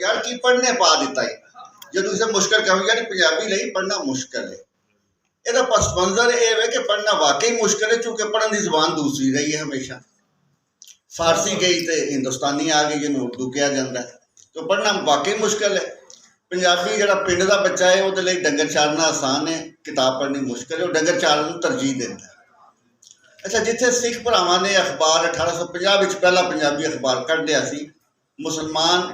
यार की पढ़ने पा दिता है जो तुझे मुश्किल कहो यार पंजाबी नहीं पढ़ना मुश्किल है। ਇਹਦਾ ਪਸ ਮੰਜ਼ਰ ਇਹ ਵੇ कि पढ़ना वाकई मुश्किल है क्योंकि पढ़ने की जबान दूसरी रही है हमेशा। फारसी गई तो हिंदुस्तानी आ गई जिन्होंने उर्दू कहा जाता है तो पढ़ना वाकई मुश्किल है। पंजाबी जो पिंड का बच्चा है वो डंगर चारना आसान है, किताब पढ़नी मुश्किल है, वो डंगर चारन को तरजीह देता है। अच्छा जिथे सिख भरावां ने अखबार 1850 पहला पंजाबी अखबार कढ़िया सी, मुसलमान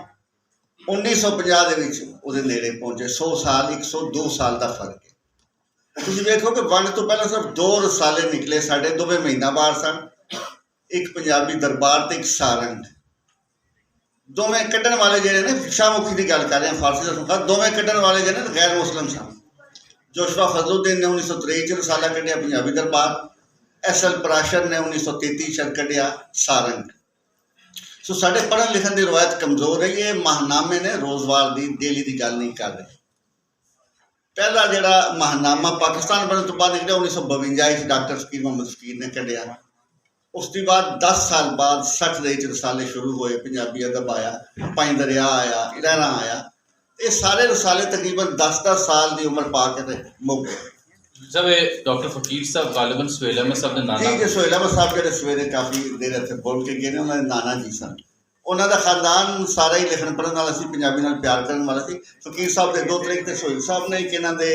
1950 के नेड़े पहुंचे। 100 साल 102 साल का फर्क है। तुम देखो कि वंड तो पहले सिर्फ 2 रसाले निकले साढ़े, दोवें महीनावार सन, एक पंजाबी दरबार तो एक सारंग। दोवें कढ़न वाले जिहड़े ने शाहमुखी की गल कर रहे हैं, फारसी का सुखा, दोवें कढ़न वाले जिहड़े ने गैर मुस्लिम सन। जोशवा फजलुद्दीन ने 1923 रसाला कढ़िया पंजाबी दरबार, SL पराशर ने 1933 शर कढ़िया सारंग। सो साढ़े पढ़न लिखन की रवायत कमजोर रही है। माहनामे ने रोजवार की डेली की गल नहीं कर रहे। पहला जोड़ा माहनामा पाकिस्तान बनने तो बाद निकलिया 1952 डॉक्टर फकीर मोहम्मद फकीर ने कढ़िया। उसके बाद 10 साल बाद 60 रसाले शुरू हुए, पंजाबी अदब आया, पंज दरिया आया, लहरा आया। ये सारे रसाले तकरीबन 10-10 साल की उम्र पा के मुक गए। जब डॉक्टर फकीर साहब गालिबन सुहेल अहमद साहब ने नाना जी सुहेल अहमद साहब जो सवेरे काफ़ी देर इतने बोल के गए, उन्होंने नाना जी सन। उन्होंने खानदान सारा ही लिखण पढ़न वाला सी, पंजाबी नाल प्यार करने वाला सी। फकीर साहब के 2 तरीक तो सुहेल साहब ने, एक इन्हां दे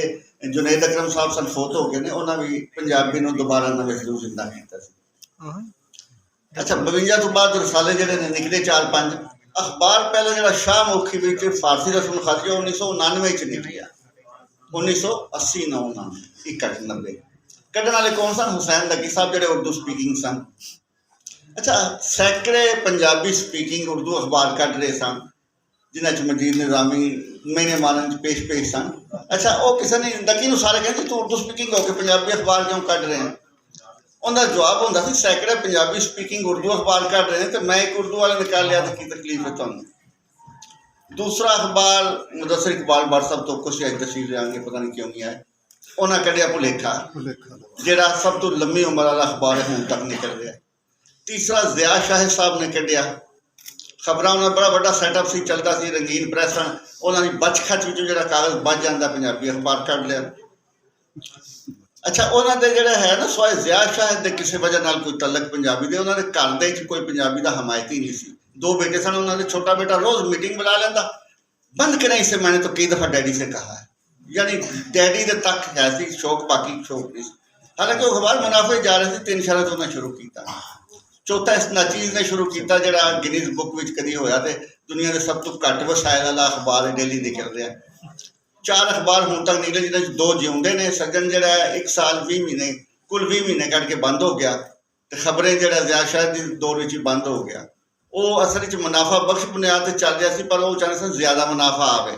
जुनैद अकरम साहब सन फोत हो गए ने, उन्होंने भी पंजाबी नूं दोबारा नवें सिरों जिंदा किया सी। अच्छा 52 तो बाद रसाले जिहड़े ने निकले 4-5 अखबार। पहले जो शाहमुखी विच फारसी रस्म खाती 1999 निकलिया, 1980 99 91 कढ़न वाले कौन सन? हुसैन लकी साहब जो उर्दू स्पीकिंग सन। अच्छा सैकड़े पंजाबी स्पीकिंग उर्दू अखबार कढ़ रहे सन, जिन्हें मजीद निज़ामी महीने मारन पेश सन। अच्छा वो किसी ने लकी नूं सारे कहते तू उर्दू स्पीकिंग होकर पंजाबी अखबार क्यों कढ़ रहे हैं? उनका जवाब होंदा सी सैकड़े पंजाबी स्पीकिंग उर्दू अखबार कढ़ रहे हैं तो मैं एक उर्दू वाले निकाल लिया तो की तकलीफ है तुहानूं। दूसरा अखबार मुदस्सिर इकबाल भट्ट साहब तो कुछ अज तशरीफ लेंगे, पता नहीं क्यों नहीं आए। उन्हें कढ़िया भुलेखा जिहड़ा सब तो लंबी उम्र वाला अखबार है हुण तक निकल रहा है। तीसरा ज़िया शाहिद साहब ने कढ़िया खबर, उन्होंने बड़ा बड़ा सैटअप सी चलता सी, रंगीन प्रैस उन्होंने बच खच जो कागज़ बच जाता पंजाबी अखबार कढ़ लिया। अच्छा उन्होंने जोड़ा है ना सवाए ज़िया शाहिद के किसी वजह नाल कोई तलक पंजाबी दे, उन्होंने घर दे कोई पंजाबी का हमायती नहीं सी। 2 बेटे सन, उन्होंने छोटा बेटा रोज़ मीटिंग बुला लेंदा, बंद करें इसे मैंने तो कई दफ़ा डैडी से कहा है, यानी डैडी दे तक है सी शौक, बाकी शौक नहीं। हालांकि वो अखबार मुनाफे जा रहे थे, 3 साल तो उन्हें शुरू किया। चौथा इस नाचीज़ ने शुरू किया जो गिनीज बुक में कभी होया तो दुनिया के सब तो घट वसायल वाला अखबार डेली निकल रहा है। 4 अखबार हुण तक निकले जिन्हें 2 जिउंदे ने। सज्जन जो 1 साल 20 महीने कुल 20 महीने कट के बंद हो गया तो खबरें जो ज़िया शाहिद के दौर में बंद हो गया। वो असल मुनाफा बख्श बुनियाद पर चल रहा सी, पर वो चाहते सन ज़्यादा मुनाफा आवे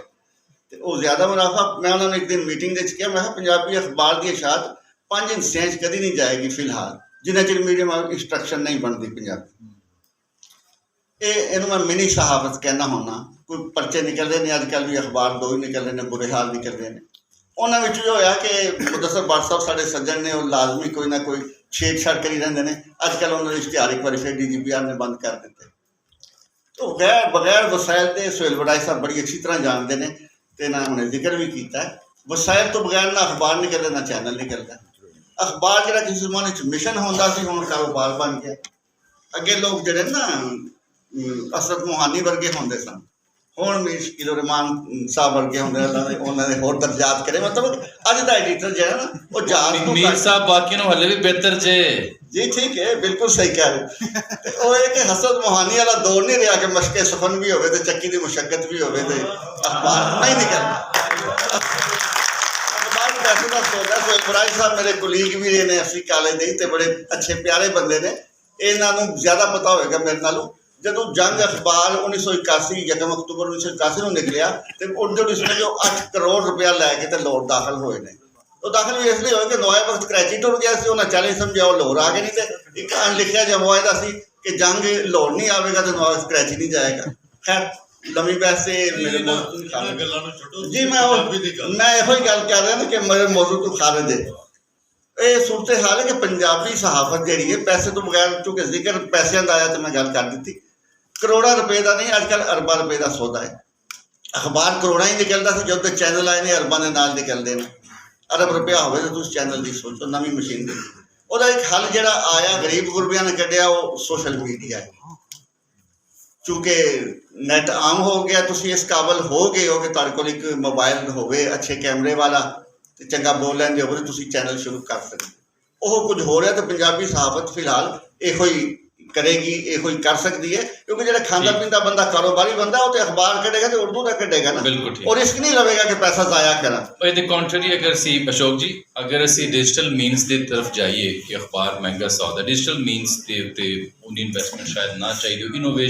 तो वो ज़्यादा मुनाफा। मैं उन्होंने एक दिन मीटिंग किया, मैं पंजाबी अखबार की इशात 5 हिस्सों कभी नहीं जाएगी फिलहाल जिन्हें चिर मीडियम इंस्ट्रक्शन नहीं बनती पंजाबी। इनू मैं मिनी सहाफत कहना होना। कोई परचे निकल रहे हैं अजकल भी, अखबार 2 ही निकल रहे हैं, बुरे हाल निकल रहे हैं। उन्होंने भी होया कि मुदस्सिर भट्ट साहब साढ़े सज्जन ने लाजमी कोई ना कोई छेड़छाड़ करी रहते हैं। अजकल उन्होंने इश्तिहार एक बार फिर DGPR ने बंद कर दिते। तो बगैर वसायल के सुहेल वड़ाई साहब बड़ी अच्छी तरह जानते हैं तो इन्होंने जिक्र भी किया है, वसायल तो बगैर ना अखबार निकलता ना चैनल निकलता। अखबार जो किसी जमाने मिशन होंदा सी, हुण कारोबार बन गया। अगे लोग जोड़े ना असरत मोहानी वर्गे होंदे सन, हुण मीर शकील रहमान साहब वर्गे होंदे, उन्होंने होर दर्जात करे। मतलब अज दा एडिटर जो है ना वो जात मीर साहब बाकी हले भी बेहतर जे जी, ठीक है, बिल्कुल सही कह रहे। वो एक हसरत मोहानी वाला दौर नहीं रहा कि मशके सफन भी होवे ते चक्की की मुशक्कत भी होवे ते अखबार नहीं निकलता। पैसे का सौदा सुहेल वड़ाई साहब मेरे कुलीग भी रहे हैं असी कॉलेज दे ते बड़े अच्छे प्यारे बंदे ने। इन्हों ज़्यादा पता होगा मेरे नालों। जो जंग अखबार 1981 1 अक्तूबर 1981 में निकलिया तो उर्दू इसमें जो 8 करोड़ रुपया लैके तो लाहौर दाखिल होए ने। तो दाखिल भी इसलिए होए कि नोए वक्त कराची टुर गया से उन्हें चले समझाओ लाहौर आ गए, नहीं तो एक अनलिखिया जिहा मुआहदा सी कि जंग लाहौर नहीं आएगा तो नोए वक्त कराची नहीं जाएगा। खैर लम्बी बहस से मेरे जी मैं यो गल कर रहा ना कि मेरे मौजू तो खारिज है। ये सूरत हाल है कि पंजाबी सहाफत जी है पैसे तो बगैर, चूँकि जिक्र पैसों का आया तो मैं गल कर दी, करोड़ा रुपए का नहीं, अजकल अरबा रुपए का सौदा है। ਅਖਬਾਰ ਕਰੋੜਾਂ ਹੀ ਨਿਕਲਦਾ ਸੀ, ਜਦੋਂ ਤੱਕ ਚੈਨਲ ਆਏ ਨੇ ਅਰਬਾਂ ਦੇ ਨਾਲ ਨਿਕਲਦੇ ਨੇ। ਅਰਬ ਰੁਪਇਆ ਹੋਵੇ ਤਾਂ ਤੁਸੀਂ ਚੈਨਲ ਦੀ ਸੋਚੋ, ਨਵੀਂ ਮਸ਼ੀਨ ਦੀ। ਉਹਦਾ ਇੱਕ ਹੱਲ ਜਿਹੜਾ ਆਇਆ ਗਰੀਬ ਗੁਰਬਿਆਂ ਨੇ ਕੱਢਿਆ, ਉਹ ਸੋਸ਼ਲ ਮੀਡੀਆ ਹੈ। ਚੂँਕਿ ਨੈਟ ਆਮ ਹੋ ਗਿਆ, ਤੁਸੀਂ ਇਸ ਕਾਬਲ ਹੋ ਗਏ ਹੋ ਕਿ ਤੁਹਾਡੇ ਕੋਲ ਇੱਕ ਮੋਬਾਈਲ ਹੋਵੇ ਅੱਛੇ ਕੈਮਰੇ ਵਾਲਾ ਤੇ ਚੰਗਾ ਬੋਲ ਲੈਂਦੇ ਹੋਵੇ, ਤੁਸੀਂ ਚੈਨਲ ਸ਼ੁਰੂ ਕਰ ਸਕਦੇ। ਉਹ ਕੁਝ ਹੋ ਰਿਹਾ ਤੇ ਪੰਜਾਬੀ ਸਹਾਫਤ ਫਿਲਹਾਲ ਇਹੋ ਹੀ ਕਰੇਗੀ, ਇਹੋ ਹੀ ਕਰ ਸਕਦੀ ਹੈ, ਕਿਉਂਕਿ ਜਿਹੜਾ ਖਾਂਦਾ ਪੀਂਦਾ ਬੰਦਾ, ਕਾਰੋਬਾਰੀ ਬੰਦਾ, ਉਹ ਤੇ ਅਖਬਾਰ ਕੱਢੇਗਾ ਤੇ ਉਰਦੂ ਦਾ ਕੱਢੇਗਾ ਨਾ, ਬਿਲਕੁਲ ਠੀਕ। ਉਹ ਰਿਸਕ ਨਹੀਂ ਲਵੇਗਾ ਕਿ ਪੈਸਾ ਜ਼ਾਇਆ ਕਰਾਂ। ਇਹਦੇ ਕੰਟਰੀ ਅਗਰ ਅਸੀਂ ਅਸ਼ੋਕ ਜੀ, ਅਗਰ ਅਸੀਂ ਡਿਜੀਟਲ ਮੀਨਸ ਦੀ ਤਰਫ ਜਾਈਏ ਕਿ ਅਖਬਾਰ ਮਹਿੰਗਾ ਸੌਦਾ, ਡਿਜੀਟਲ ਮੀਨਸ ਦੇ ਉੱਤੇ ਉਨੀ ਇਨਵੈਸਟਮੈਂਟ ਸ਼ਾਇਦ ਨਾ ਚਾਹੀਦੀ, ਇਨੋਵੇਸ਼ਨ